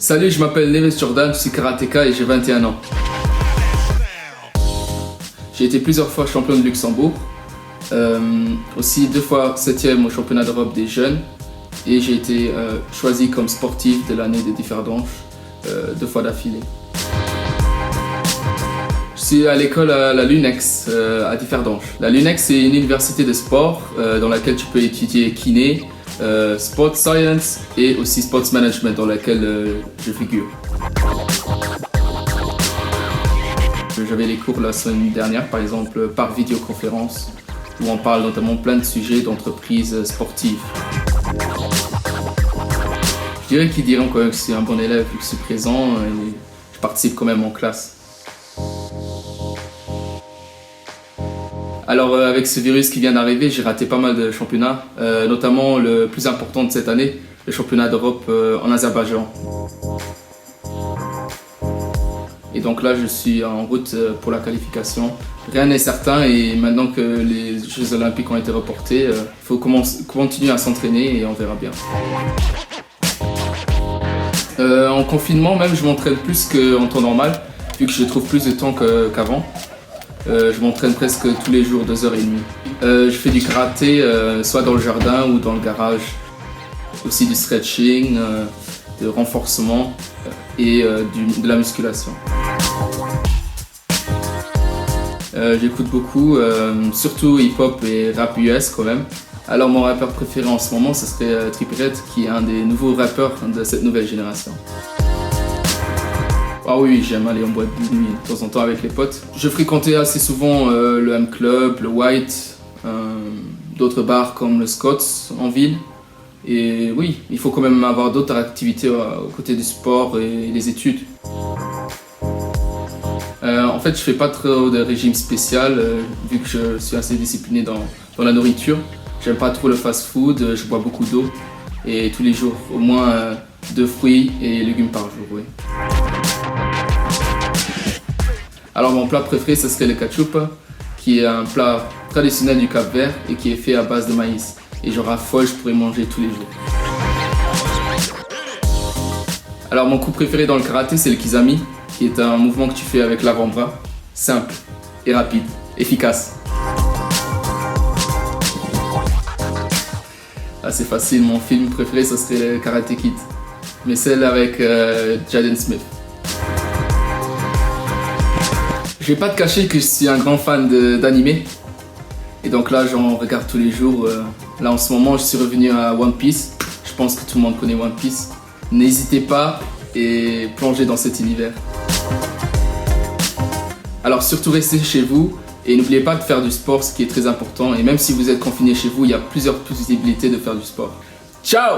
Salut, je m'appelle Neves Jordan, je suis karatéka et j'ai 21 ans. J'ai été plusieurs fois champion de Luxembourg, aussi 2 fois 7e au championnat d'Europe des jeunes et j'ai été choisi comme sportif de l'année des Differdange 2 fois d'affilée. Je suis à l'école à la Lunex à Differdange. La Lunex c'est une université de sport dans laquelle tu peux étudier kiné, sport science et aussi sports management dans laquelle je figure. J'avais les cours la semaine dernière par exemple par vidéoconférence où on parle notamment plein de sujets d'entreprises sportives. Je dirais qu'ils diront quand même que je suis un bon élève vu que je suis présent et je participe quand même en classe. Alors avec ce virus qui vient d'arriver, j'ai raté pas mal de championnats, notamment le plus important de cette année, le championnat d'Europe en Azerbaïdjan. Et donc là je suis en route pour la qualification. Rien n'est certain et maintenant que les Jeux Olympiques ont été reportés, il faut continuer à s'entraîner et on verra bien. En confinement même je m'entraîne plus qu'en temps normal, vu que je trouve plus de temps qu'avant. Je m'entraîne presque tous les jours, 2h30. Je fais du karaté, soit dans le jardin ou dans le garage. Aussi du stretching, de renforcement et de la musculation. J'écoute beaucoup, surtout hip-hop et rap US quand même. Alors mon rappeur préféré en ce moment, ce serait Trippie Redd, qui est un des nouveaux rappeurs de cette nouvelle génération. Ah oui, j'aime aller en boîte de nuit de temps en temps avec les potes. Je fréquentais assez souvent le M-Club, le White, d'autres bars comme le Scott's en ville. Et oui, il faut quand même avoir d'autres activités aux côtés du sport et des études. En fait, je fais pas trop de régime spécial vu que je suis assez discipliné dans la nourriture. J'aime pas trop le fast-food, je bois beaucoup d'eau et tous les jours, au moins 2 fruits et légumes par jour. Oui. Alors mon plat préféré ce serait le cachupa, qui est un plat traditionnel du Cap-Vert et qui est fait à base de maïs. Et je raffole, je pourrais manger tous les jours. Alors mon coup préféré dans le karaté c'est le kizami, qui est un mouvement que tu fais avec l'avant-bras, simple et rapide, efficace. Ah, c'est facile, mon film préféré ce serait le Karate Kid, mais celle avec Jaden Smith. Je vais pas te cacher que je suis un grand fan d'anime. Et donc là, j'en regarde tous les jours. Là, en ce moment, je suis revenu à One Piece. Je pense que tout le monde connaît One Piece. N'hésitez pas et plongez dans cet univers. Alors surtout restez chez vous et n'oubliez pas de faire du sport, ce qui est très important. Et même si vous êtes confiné chez vous, il y a plusieurs possibilités de faire du sport. Ciao!